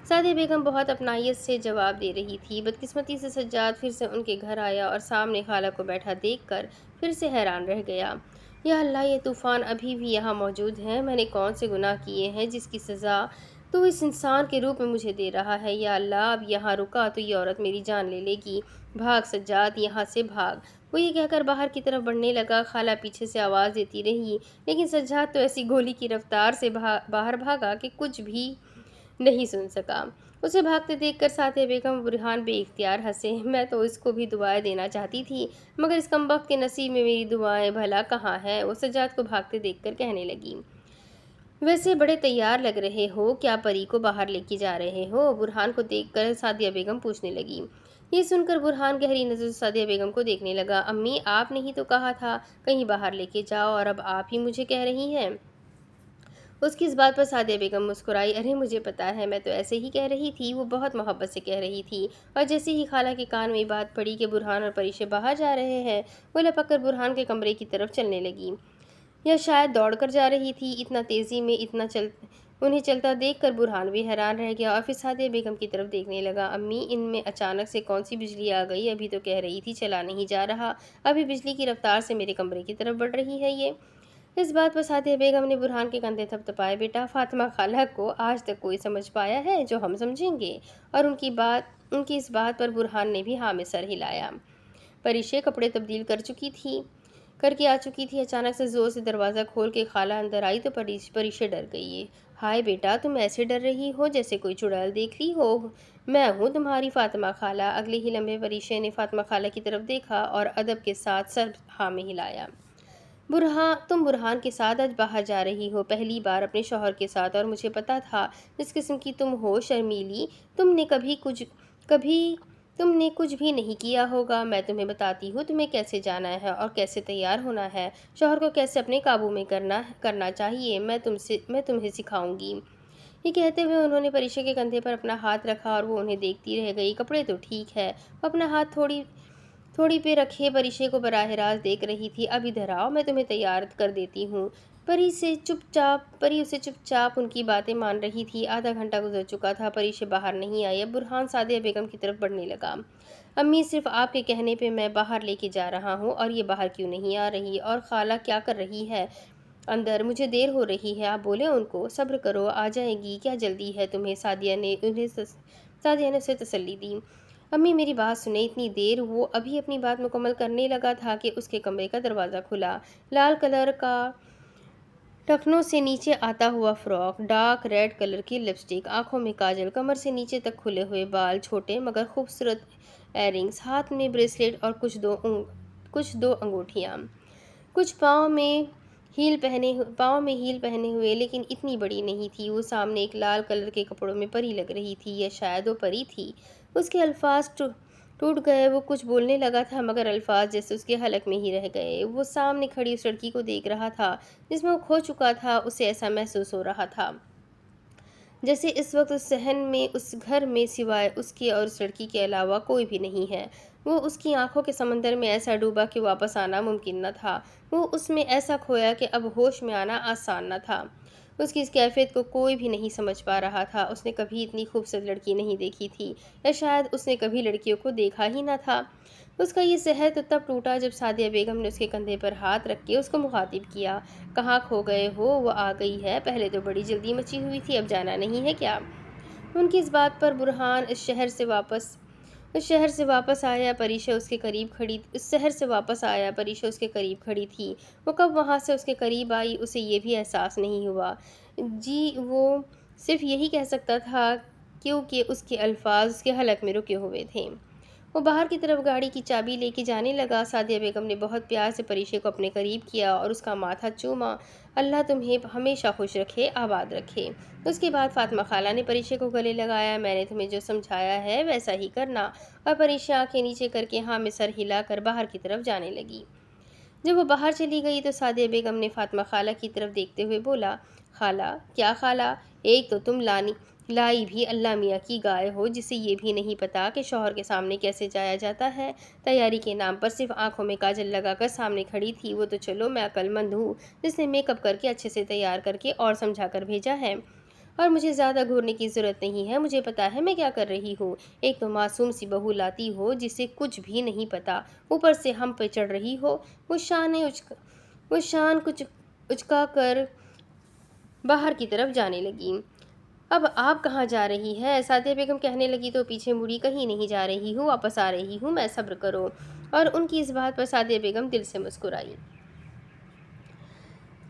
سعدیہ بیگم بہت اپنائیت سے جواب دے رہی تھی۔ بدقسمتی سے سجاد پھر سے ان کے گھر آیا اور سامنے خالہ کو بیٹھا دیکھ کر پھر سے حیران رہ گیا۔ یا اللہ، یہ طوفان ابھی بھی یہاں موجود ہے، میں نے کون سے گناہ کیے ہیں جس کی سزا تو اس انسان کے روپ میں مجھے دے رہا ہے۔ یا اللہ، اب یہاں رکا تو یہ عورت میری جان لے لے گی، بھاگ سجاد، یہاں سے بھاگ۔ وہ یہ کہہ کر باہر کی طرف بڑھنے لگا۔ خالہ پیچھے سے آواز دیتی رہی، لیکن سجاد تو ایسی گولی کی رفتار سے باہر بھاگا کہ کچھ بھی نہیں سن سکا۔ اسے بھاگتے دیکھ کر سعدیہ بیگم برہان بے اختیار ہنسے۔ میں تو اس کو بھی دعائیں دینا چاہتی تھی، مگر اس کمبخت کے نصیب میں میری دعائیں بھلا کہاں ہے؟ وہ سجاد کو بھاگتے دیکھ کر کہنے لگی۔ ویسے بڑے تیار لگ رہے ہو، کیا پری کو باہر لے کے جا رہے ہو؟ برہان کو دیکھ کر سعدیہ بیگم پوچھنے لگی۔ یہ سن کر برہان گہری نظر سے سعدیہ بیگم کو دیکھنے لگا۔ امی، آپ نے ہی تو کہا تھا کہیں باہر لے کے جاؤ، اور اب آپ ہی مجھے کہہ رہی ہیں۔ اس کی اس بات پر سعدیہ بیگم مسکرائی۔ ارے مجھے پتا ہے، میں تو ایسے ہی کہہ رہی تھی، وہ بہت محبت سے کہہ رہی تھی۔ اور جیسے ہی خالہ کے کان میں یہ بات پڑی کہ برہان اور پریشا باہر جا رہے ہیں، وہ لپک کر برہان کے کمرے کی طرف چلنے لگی، یا شاید دوڑ کر جا رہی تھی۔ اتنا تیزی میں انہیں چلتا دیکھ کر برہان بھی حیران رہ گیا اور پھر سعدیہ بیگم کی طرف دیکھنے لگا۔ امی، ان میں اچانک سے کون سی بجلی آ گئی؟ ابھی تو کہہ رہی تھی چلا نہیں جا رہا، ابھی بجلی کی رفتار سے میرے کمرے کی طرف بڑھ رہی ہے یہ۔ اس بات پر سعدیہ بیگم نے برہان کے کندھے تھپتھپائے۔ بیٹا، فاطمہ خالہ کو آج تک کوئی سمجھ پایا ہے جو ہم سمجھیں گے؟ اور ان کی اس بات پر برہان نے بھی ہاں میں سر ہلایا۔ پریشا کپڑے تبدیل کر چکی تھی، کر کے آ چکی تھی۔ اچانک سے زور سے دروازہ کھول کے خالہ اندر آئی تو پریشے ڈر گئی۔ ہائے بیٹا، تم ایسے ڈر رہی ہو جیسے کوئی چڑیل دیکھ لی ہو۔ میں ہوں تمہاری فاطمہ خالہ۔ اگلے ہی لمحے پریشے نے فاطمہ خالہ کی طرف دیکھا اور ادب کے ساتھ سر ہاں میں ہلایا۔ تم برہان کے ساتھ آج باہر جا رہی ہو، پہلی بار اپنے شوہر کے ساتھ، اور مجھے پتا تھا جس قسم کی تم ہو، شرمیلی، تم نے کچھ بھی نہیں کیا ہوگا۔ میں تمہیں بتاتی ہوں تمہیں کیسے جانا ہے اور کیسے تیار ہونا ہے، شوہر کو کیسے اپنے قابو میں کرنا چاہیے، میں تمہیں سکھاؤں گی۔ یہ کہتے ہوئے انہوں نے پریشا کے کندھے پر اپنا ہاتھ رکھا اور وہ انہیں دیکھتی رہ گئی۔ کپڑے تو ٹھیک ہے، وہ اپنا ہاتھ تھوڑی پہ رکھے پریشے کو براہ راست دیکھ رہی تھی۔ اب ادھر آؤ، میں تمہیں تیار کر دیتی ہوں۔ پری اسے چپ چاپ ان کی باتیں مان رہی تھی۔ آدھا گھنٹہ گزر چکا تھا، پری سے باہر نہیں آئی۔ اب برہان سعدیہ بیگم کی طرف بڑھنے لگا۔ امی، صرف آپ کے کہنے پہ میں باہر لے کے جا رہا ہوں، اور یہ باہر کیوں نہیں آ رہی؟ اور خالہ کیا کر رہی ہے اندر؟ مجھے دیر ہو رہی ہے، آپ بولے ان کو صبر کرو، آ جائے گی، کیا جلدی ہے تمہیں؟ سعدیہ نے اسے تسلی دی۔ امی میری بات سنیں، اتنی دیر؟ وہ ابھی اپنی بات مکمل کرنے لگا تھا کہ اس کے کمرے کا دروازہ کھلا۔ لال کلر کا ٹخنوں سے نیچے آتا ہوا فراک، ڈارک ریڈ کلر کی لپسٹک، آنکھوں میں کاجل، کمر سے نیچے تک کھلے ہوئے بال، چھوٹے مگر خوبصورت ایئرنگز، ہاتھ میں بریسلیٹ اور کچھ دو انگوٹھیاں، کچھ پاؤں میں ہیل پہنے ہوئے، لیکن اتنی بڑی نہیں تھی۔ وہ سامنے ایک لال کلر کے کپڑوں میں پری لگ رہی تھی، یا شاید وہ پری تھی۔ اس کے الفاظ ٹوٹ گئے، وہ کچھ بولنے لگا تھا مگر الفاظ جیسے اس کے حلق میں ہی رہ گئے۔ وہ سامنے کھڑی اس لڑکی کو دیکھ رہا تھا جس میں وہ کھو چکا تھا۔ اسے ایسا محسوس ہو رہا تھا جیسے اس وقت اس صحن میں، اس گھر میں، سوائے اس کے اور اس لڑکی کے علاوہ کوئی بھی نہیں ہے۔ وہ اس کی آنکھوں کے سمندر میں ایسا ڈوبا کہ واپس آنا ممکن نہ تھا۔ وہ اس میں ایسا کھویا کہ اب ہوش میں آنا آسان نہ تھا۔ اس کی اس کیفیت کو کوئی بھی نہیں سمجھ پا رہا تھا۔ اس نے کبھی اتنی خوبصورت لڑکی نہیں دیکھی تھی، یا شاید اس نے کبھی لڑکیوں کو دیکھا ہی نہ تھا۔ اس کا یہ سحر تو تب ٹوٹا جب سعدیہ بیگم نے اس کے کندھے پر ہاتھ رکھ کے اس کو مخاطب کیا۔ کہاں کھو گئے ہو؟ وہ آ گئی ہے، پہلے تو بڑی جلدی مچی ہوئی تھی، اب جانا نہیں ہے کیا؟ ان کی اس بات پر برہان اس شہر سے واپس آیا، پریشا اس کے قریب کھڑی تھی۔ وہ کب وہاں سے اس کے قریب آئی، اسے یہ بھی احساس نہیں ہوا۔ جی وہ صرف یہی کہہ سکتا تھا کیونکہ اس کے الفاظ اس کے حلق میں رکے ہوئے تھے۔ وہ باہر کی طرف گاڑی کی چابی لے کے جانے لگا۔ سعدیہ بیگم نے بہت پیار سے پریشے کو اپنے قریب کیا اور اس کا ماتھا چوما۔ اللہ تمہیں ہمیشہ خوش رکھے، آباد رکھے۔ اس کے بعد فاطمہ خالہ نے پریشے کو گلے لگایا۔ میں نے تمہیں جو سمجھایا ہے ویسا ہی کرنا۔ اور پریشا آنکھیں نیچے کر کے ہاں میں سر ہلا کر باہر کی طرف جانے لگی۔ جب وہ باہر چلی گئی تو سعدیہ بیگم نے فاطمہ خالہ کی طرف دیکھتے ہوئے بولا، خالہ؟ کیا خالہ؟ ایک تو تم لائی بھی اللہ میاں کی گائے ہو جسے یہ بھی نہیں پتا کہ شوہر کے سامنے کیسے جایا جاتا ہے۔ تیاری کے نام پر صرف آنکھوں میں کاجل لگا کر سامنے کھڑی تھی۔ وہ تو چلو میں عقل مند ہوں جس نے میک اپ کر کے اچھے سے تیار کر کے اور سمجھا کر بھیجا ہے، اور مجھے زیادہ گھورنے کی ضرورت نہیں ہے۔ مجھے پتا ہے میں کیا کر رہی ہوں۔ ایک تو معصوم سی بہو لاتی ہو جسے کچھ بھی نہیں پتا، اوپر سے ہم پہ چڑھ رہی ہو۔ وہ شان کچھ اچکا کر باہر کی طرف جانے لگی۔ اب آپ کہاں جا رہی ہے؟ سعدیہ بیگم کہنے لگی تو پیچھے مڑی، کہیں نہیں جا رہی ہوں، واپس آ رہی ہوں میں، صبر کرو۔ اور ان کی اس بات پر سعدیہ بیگم دل سے مسکرائی۔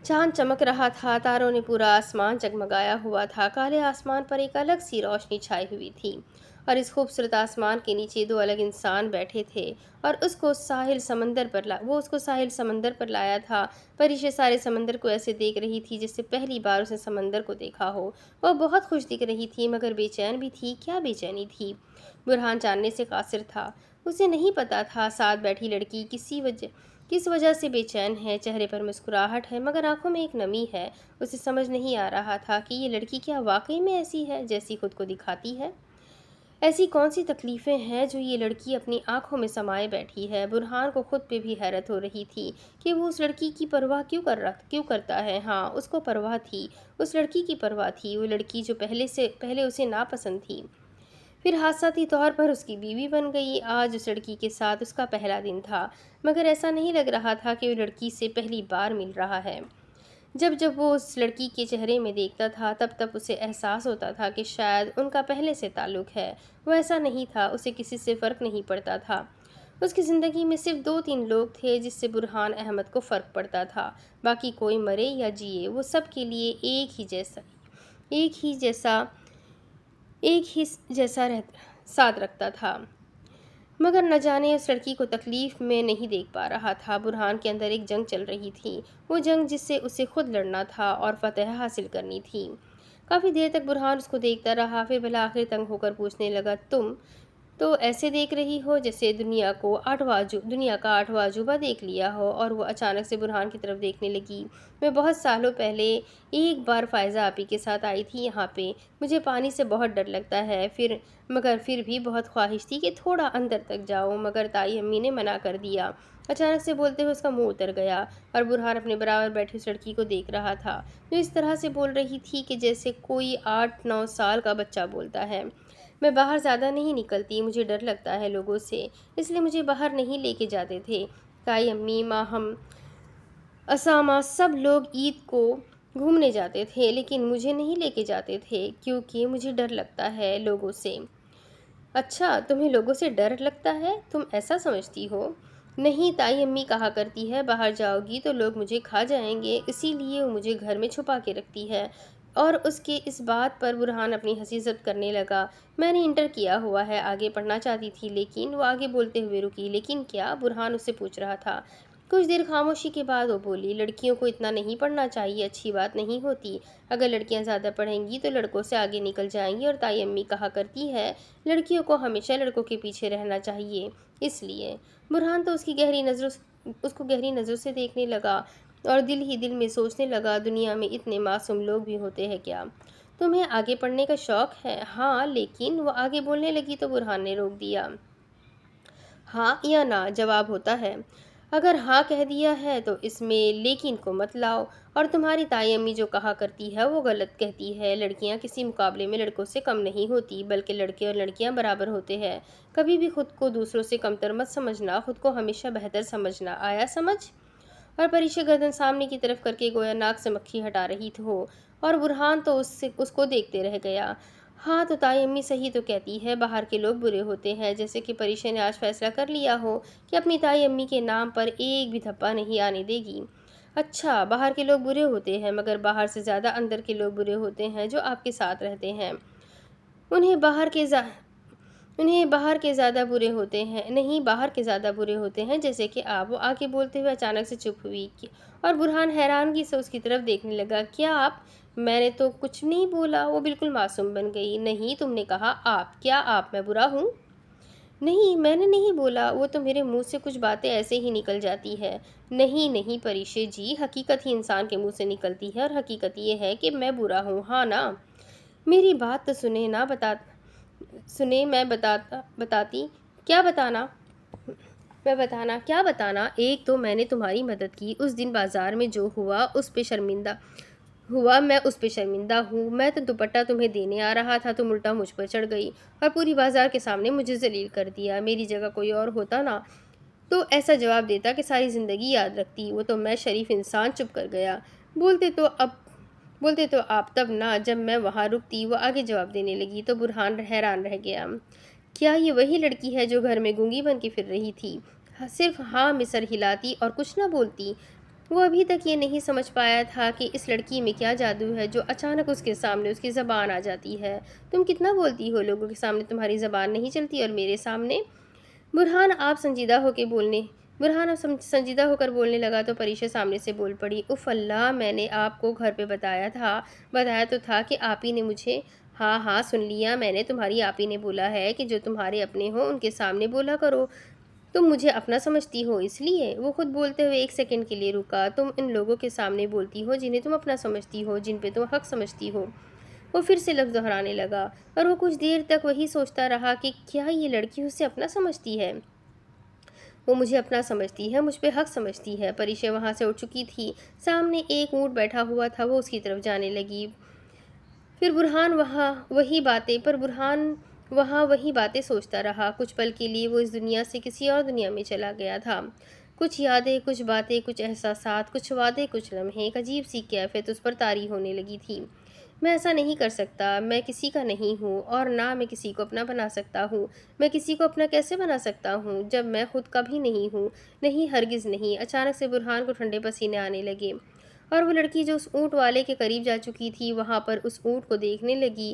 چاند چمک رہا تھا، تاروں نے پورا آسمان جگمگایا ہوا تھا، کالے آسمان پر ایک الگ سی روشنی چھائی ہوئی تھی، اور اس خوبصورت آسمان کے نیچے دو الگ انسان بیٹھے تھے، اور وہ اس کو ساحل سمندر پر لایا تھا۔ پریشا سارے سمندر کو ایسے دیکھ رہی تھی جس سے پہلی بار اس نے سمندر کو دیکھا ہو۔ وہ بہت خوش دکھ رہی تھی مگر بے چین بھی تھی۔ کیا بے چینی تھی؟ برہان جاننے سے قاصر تھا۔ اسے نہیں پتا تھا ساتھ بیٹھی لڑکی کس وجہ سے بے چین ہے۔ چہرے پر مسکراہٹ ہے مگر آنکھوں میں ایک نمی ہے۔ اسے سمجھ نہیں آ رہا تھا کہ یہ لڑکی کیا واقعی میں ایسی ہے جیسی خود کو دکھاتی ہے؟ ایسی کون سی تکلیفیں ہیں جو یہ لڑکی اپنی آنکھوں میں سمائے بیٹھی ہے؟ برہان کو خود پہ بھی حیرت ہو رہی تھی کہ وہ اس لڑکی کی پرواہ کیوں کرتا ہے۔ ہاں، اس کو پرواہ تھی، اس لڑکی کی پرواہ تھی، وہ لڑکی جو پہلے اسے ناپسند تھی، پھر حادثاتی طور پر اس کی بیوی بن گئی۔ آج اس لڑکی کے ساتھ اس کا پہلا دن تھا، مگر ایسا نہیں لگ رہا تھا کہ وہ لڑکی سے پہلی بار مل رہا ہے۔ جب وہ اس لڑکی کے چہرے میں دیکھتا تھا تب اسے احساس ہوتا تھا کہ شاید ان کا پہلے سے تعلق ہے۔ وہ ایسا نہیں تھا، اسے کسی سے فرق نہیں پڑتا تھا۔ اس کی زندگی میں صرف 2-3 لوگ تھے جس سے برہان احمد کو فرق پڑتا تھا، باقی کوئی مرے یا جیے وہ سب کے لیے ایک ہی جیسا ساتھ رکھتا تھا، مگر نہ جانے اس لڑکی کو تکلیف میں نہیں دیکھ پا رہا تھا۔ برہان کے اندر ایک جنگ چل رہی تھی، وہ جنگ جس سے اسے خود لڑنا تھا اور فتح حاصل کرنی تھی۔ کافی دیر تک برہان اس کو دیکھتا رہا، پھر بالآخر تنگ ہو کر پوچھنے لگا، تم تو ایسے دیکھ رہی ہو جیسے دنیا کا 8واں عجوبہ دیکھ لیا ہو۔ اور وہ اچانک سے برہان کی طرف دیکھنے لگی۔ میں بہت سالوں پہلے ایک بار فائزہ آپی کے ساتھ آئی تھی یہاں پہ، مجھے پانی سے بہت ڈر لگتا ہے، مگر پھر بھی بہت خواہش تھی کہ تھوڑا اندر تک جاؤں، مگر تائی امی نے منع کر دیا۔ اچانک سے بولتے ہوئے اس کا منہ اتر گیا اور برہان اپنے برابر بیٹھی اس لڑکی کو دیکھ رہا تھا جو اس طرح سے بول رہی تھی کہ جیسے کوئی 8-9 سال کا بچہ بولتا ہے۔ میں باہر زیادہ نہیں نکلتی، مجھے ڈر لگتا ہے لوگوں سے، اس لیے مجھے باہر نہیں لے کے جاتے تھے۔ تائی امی، ماہم، اسامہ سب لوگ عید کو گھومنے جاتے تھے، لیکن مجھے نہیں لے کے جاتے تھے کیونکہ مجھے ڈر لگتا ہے لوگوں سے۔ اچھا، تمہیں لوگوں سے ڈر لگتا ہے؟ تم ایسا سمجھتی ہو؟ نہیں، تائی امی کہا کرتی ہے باہر جاؤ گی تو لوگ مجھے کھا جائیں گے، اسی لیے وہ مجھے گھر میں چھپا کے رکھتی ہے۔ اور اس کے اس بات پر برہان اپنی ہنسی ضبط کرنے لگا۔ میں نے انٹر کیا ہوا ہے، آگے پڑھنا چاہتی تھی، لیکن وہ آگے بولتے ہوئے رکی۔ لیکن کیا؟ برہان اس سے پوچھ رہا تھا۔ کچھ دیر خاموشی کے بعد وہ بولی، لڑکیوں کو اتنا نہیں پڑھنا چاہیے، اچھی بات نہیں ہوتی، اگر لڑکیاں زیادہ پڑھیں گی تو لڑکوں سے آگے نکل جائیں گی، اور تائی امی کہا کرتی ہے لڑکیوں کو ہمیشہ لڑکوں کے پیچھے رہنا چاہیے، اس لیے۔ برہان تو اس کو گہری نظروں سے دیکھنے لگا اور دل ہی دل میں سوچنے لگا، دنیا میں اتنے معصوم لوگ بھی ہوتے ہیں کیا؟ تمہیں آگے پڑھنے کا شوق ہے؟ ہاں، لیکن وہ آگے بولنے لگی تو برہان نے روک دیا۔ ہاں یا نہ جواب ہوتا ہے، اگر ہاں کہہ دیا ہے تو اس میں لیکن کو مت لاؤ۔ اور تمہاری تائی امی جو کہا کرتی ہے وہ غلط کہتی ہے، لڑکیاں کسی مقابلے میں لڑکوں سے کم نہیں ہوتی، بلکہ لڑکے اور لڑکیاں برابر ہوتے ہیں۔ کبھی بھی خود کو دوسروں سے کمتر مت سمجھنا، خود کو ہمیشہ بہتر سمجھنا، آیا سمجھ؟ اور پریشا گردن سامنے کی طرف کر کے گویا ناک سے مکھی ہٹا رہی ہو، اور برہان تو اس کو دیکھتے رہ گیا۔ ہاں تو تائی امی صحیح تو کہتی ہے، باہر کے لوگ برے ہوتے ہیں، جیسے کہ پریشا نے آج فیصلہ کر لیا ہو کہ اپنی تائی امی کے نام پر ایک بھی دھبا نہیں آنے دے گی۔ اچھا، باہر کے لوگ برے ہوتے ہیں، مگر باہر سے زیادہ اندر کے لوگ برے ہوتے ہیں جو آپ کے ساتھ رہتے ہیں، انہیں باہر کے زیادہ برے ہوتے ہیں، نہیں باہر کے زیادہ برے ہوتے ہیں جیسے کہ آپ۔ وہ آگے بولتے ہوئے اچانک سے چپ ہوئی اور برہان حیرانگی سے اس کی طرف دیکھنے لگا۔ کیا آپ؟ میں نے تو کچھ نہیں بولا، وہ بالکل معصوم بن گئی۔ نہیں، تم نے کہا آپ، کیا آپ میں برا ہوں؟ نہیں، میں نے نہیں بولا، وہ تو میرے منہ سے کچھ باتیں ایسے ہی نکل جاتی ہے۔ نہیں پریشا جی، حقیقت ہی انسان کے منہ سے نکلتی ہے، اور حقیقت یہ ہے کہ میں برا ہوں، ہاں نا؟ میری بات تو میں بتاتی، کیا بتانا؟ کیا بتانا؟ ایک تو میں نے تمہاری مدد کی، اس دن بازار میں جو ہوا میں اس پہ شرمندہ ہوں۔ میں تو دوپٹہ تمہیں دینے آ رہا تھا، تم الٹا مجھ پر چڑھ گئی اور پوری بازار کے سامنے مجھے ذلیل کر دیا۔ میری جگہ کوئی اور ہوتا نا تو ایسا جواب دیتا کہ ساری زندگی یاد رکھتی، وہ تو میں شریف انسان چپ کر گیا۔ بولتے تو آپ تب نہ جب میں وہاں رکتی۔ وہ آگے جواب دینے لگی تو برہان حیران رہ گیا۔ کیا یہ وہی لڑکی ہے جو گھر میں گونگی بن کے پھر رہی تھی، صرف ہاں میں سر ہلاتی اور کچھ نہ بولتی؟ وہ ابھی تک یہ نہیں سمجھ پایا تھا کہ اس لڑکی میں کیا جادو ہے جو اچانک اس کے سامنے اس کی زبان آ جاتی ہے۔ تم کتنا بولتی ہو، لوگوں کے سامنے تمہاری زبان نہیں چلتی اور میرے سامنے؟ برہان اب سنجیدہ ہو کر بولنے لگا تو پریشا سامنے سے بول پڑی، اف اللہ، میں نے آپ کو گھر پہ بتایا تو تھا کہ آپ ہی نے مجھے۔ ہاں سن لیا میں نے، تمہاری آپ ہی نے بولا ہے کہ جو تمہارے اپنے ہوں ان کے سامنے بولا کرو، تم مجھے اپنا سمجھتی ہو اس لیے۔ وہ خود بولتے ہوئے ایک سیکنڈ کے لیے رکا۔ تم ان لوگوں کے سامنے بولتی ہو جنہیں تم اپنا سمجھتی ہو، جن پہ تم حق سمجھتی ہو۔ وہ پھر سے لفظ دہرانے لگا اور وہ کچھ دیر تک وہی سوچتا رہا کہ کیا یہ لڑکی اسے اپنا سمجھتی ہے؟ وہ مجھے اپنا سمجھتی ہے، مجھ پہ حق سمجھتی ہے۔ پریشا وہاں سے اٹھ چکی تھی، سامنے ایک اونٹ بیٹھا ہوا تھا، وہ اس کی طرف جانے لگی۔ برہان وہاں وہی باتیں سوچتا رہا۔ کچھ پل کے لیے وہ اس دنیا سے کسی اور دنیا میں چلا گیا تھا۔ کچھ یادیں، کچھ باتیں، کچھ احساسات، کچھ وعدے، کچھ لمحے، ایک عجیب سی کیفیت اس پر طاری ہونے لگی تھی۔ میں ایسا نہیں کر سکتا، میں کسی کا نہیں ہوں اور نہ میں کسی کو اپنا بنا سکتا ہوں۔ میں کسی کو اپنا کیسے بنا سکتا ہوں جب میں خود کبھی نہیں ہوں؟ نہیں، ہرگز نہیں۔ اچانک سے برہان کو ٹھنڈے پسینے آنے لگے اور وہ لڑکی جو اس اونٹ والے کے قریب جا چکی تھی وہاں پر اس اونٹ کو دیکھنے لگی۔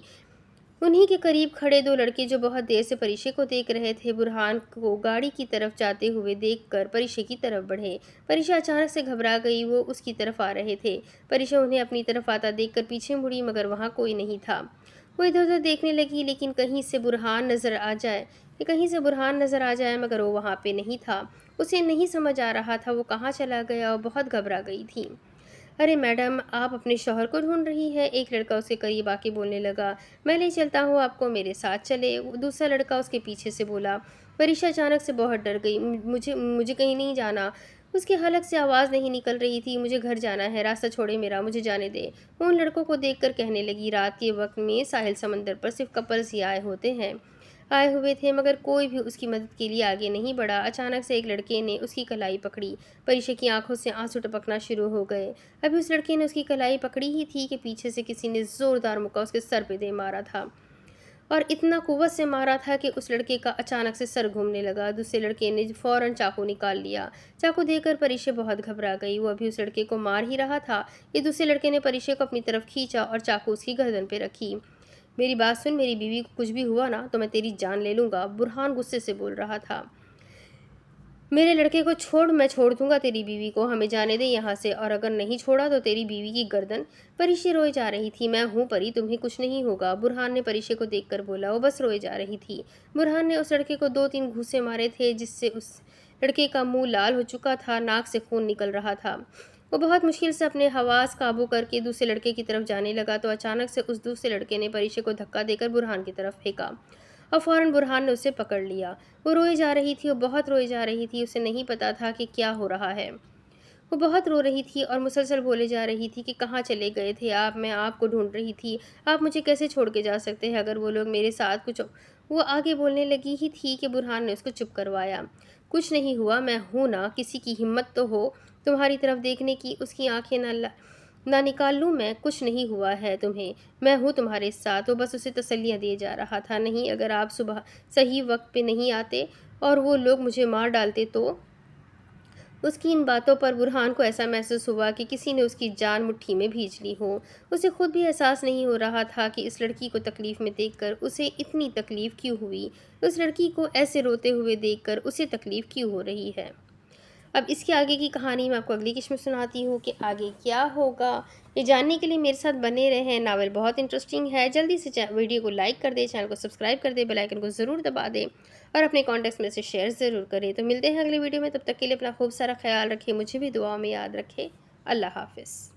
انہی کے قریب کھڑے دو لڑکے جو بہت دیر سے پریشے کو دیکھ رہے تھے، برہان کو گاڑی کی طرف جاتے ہوئے دیکھ کر پریشے کی طرف بڑھے۔ پریشا اچانک سے گھبرا گئی، وہ اس کی طرف آ رہے تھے۔ پریشا انہیں اپنی طرف آتا دیکھ کر پیچھے مڑی مگر وہاں کوئی نہیں تھا۔ وہ ادھر ادھر دیکھنے لگی لیکن کہیں سے برہان نظر آ جائے مگر وہ وہاں پہ نہیں تھا۔ اسے نہیں سمجھ آ رہا تھا وہ کہاں چلا گیا اور بہت گھبرا گئی تھی۔ ارے میڈم، آپ اپنے شوہر کو ڈھونڈ رہی ہے؟ ایک لڑکا اسے قریب آ کے بولنے لگا۔ میں لے چلتا ہوں آپ کو، میرے ساتھ چلے۔ دوسرا لڑکا اس کے پیچھے سے بولا۔ پریشا اچانک سے بہت ڈر گئی۔ مجھے کہیں نہیں جانا۔ اس کے حلق سے آواز نہیں نکل رہی تھی۔ مجھے گھر جانا ہے، راستہ چھوڑے میرا، مجھے جانے دے۔ وہ ان لڑکوں کو دیکھ کر کہنے لگی، رات کے وقت میں ساحل سمندر پر صرف کپلز ہی آئے ہوئے تھے مگر کوئی بھی اس کی مدد کے لیے آگے نہیں بڑھا۔ اچانک سے ایک لڑکے نے اس کی کلائی پکڑی۔ پریشا کی آنکھوں سے آنسو ٹپکنا شروع ہو گئے۔ ابھی اس لڑکے نے اس کی کلائی پکڑی ہی تھی کہ پیچھے سے کسی نے زوردار مکہ اس کے سر پہ دے مارا تھا اور اتنا قوت سے مارا تھا کہ اس لڑکے کا اچانک سے سر گھومنے لگا۔ دوسرے لڑکے نے فوراً چاقو نکال لیا۔ چاقو دیکھ کر پریشا بہت گھبرا گئی۔ وہ ابھی اس لڑکے کو مار ہی رہا تھا کہ دوسرے لڑکے نے پریشا کو اپنی طرف کھینچا اور چاقو اس کی گردن پہ رکھی۔ میری بات سن، میری بیوی کو کچھ بھی ہوا نا تو میں تیری جان لے لوں گا، برہان غصے سے بول رہا تھا۔ میرے لڑکے کو چھوڑ، میں چھوڑ دوں گا تیری بیوی کو، ہمیں جانے دے یہاں سے، اور اگر نہیں چھوڑا تو تیری بیوی کی گردن۔ پریشا روئے جا رہی تھی۔ میں ہوں پری، تمہیں کچھ نہیں ہوگا، برہان نے پریشا کو دیکھ کر بولا۔ وہ بس روئے جا رہی تھی۔ برہان نے اس لڑکے کو 2-3 گھوسے مارے تھے جس سے اس لڑکے کا منہ لال ہو چکا تھا، ناک سے خون نکل رہا تھا۔ وہ بہت مشکل سے اپنے حواس قابو کر کے دوسرے لڑکے کی طرف جانے لگا تو اچانک سے اس دوسرے لڑکے نے پریشا کو دھکا دے کر برہان کی طرف پھینکا اور فوراً برہان نے اسے پکڑ لیا۔ وہ روئے جا رہی تھی، وہ بہت روئے جا رہی تھی، اسے نہیں پتا تھا کہ کیا ہو رہا ہے۔ وہ بہت رو رہی تھی اور مسلسل بولے جا رہی تھی کہ کہاں چلے گئے تھے آپ، میں آپ کو ڈھونڈ رہی تھی، آپ مجھے کیسے چھوڑ کے جا سکتے ہیں اگر وہ لوگ میرے ساتھ کچھ۔ وہ آگے بولنے لگی ہی تھی کہ برہان نے اس کو چپ کروایا۔ کچھ نہیں ہوا، میں ہوں نا، کسی کی ہمت تو ہو تمہاری طرف دیکھنے کی، اس کی آنکھیں نہ نکال لوں میں؟ کچھ نہیں ہوا ہے تمہیں، میں ہوں تمہارے ساتھ۔ وہ بس اسے تسلیاں دیے جا رہا تھا۔ نہیں، اگر آپ صبح صحیح وقت پہ نہیں آتے اور وہ لوگ مجھے مار ڈالتے تو۔ اس کی ان باتوں پر برہان کو ایسا محسوس ہوا کہ کسی نے اس کی جان مٹھی میں بھینچ لی ہو۔ اسے خود بھی احساس نہیں ہو رہا تھا کہ اس لڑکی کو تکلیف میں دیکھ کر اسے اتنی تکلیف کیوں ہوئی، اس لڑکی کو ایسے روتے ہوئے دیکھ کر اسے تکلیف کیوں ہو رہی ہے۔ اب اس کے آگے کی کہانی میں آپ کو اگلی قسط میں سناتی ہوں کہ آگے کیا ہوگا۔ یہ جاننے کے لیے میرے ساتھ بنے رہیں، ناول بہت انٹرسٹنگ ہے۔ جلدی سے ویڈیو کو لائک کر دیں، چینل کو سبسکرائب کر دیں، بیل آئیکن کو ضرور دبا دیں اور اپنے کانٹیکٹس میں سے شیئر ضرور کریں۔ تو ملتے ہیں اگلی ویڈیو میں، تب تک کے لیے اپنا خوب سارا خیال رکھیں، مجھے بھی دعاؤں میں یاد رکھیں۔ اللہ حافظ۔